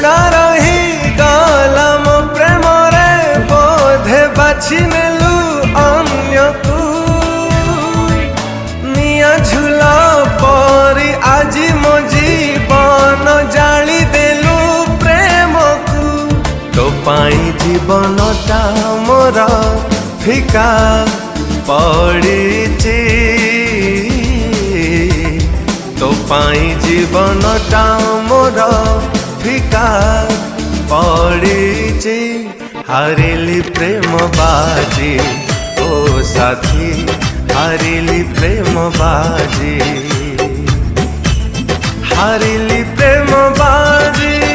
बेकार ही गला मो प्रेम रे बोधे बाछि नेलु अन्य तू निया झूला परी आज मो जीवन जाली देलु प्रेम को तो पाई जीवनटा मोर फिका पड़ीची तो पाई जीवनटा मोर फिका पड़ीची हारिली प्रेम बाजी ओ साथी हारिली प्रेम बाजी हारिली प्रेम बाजी।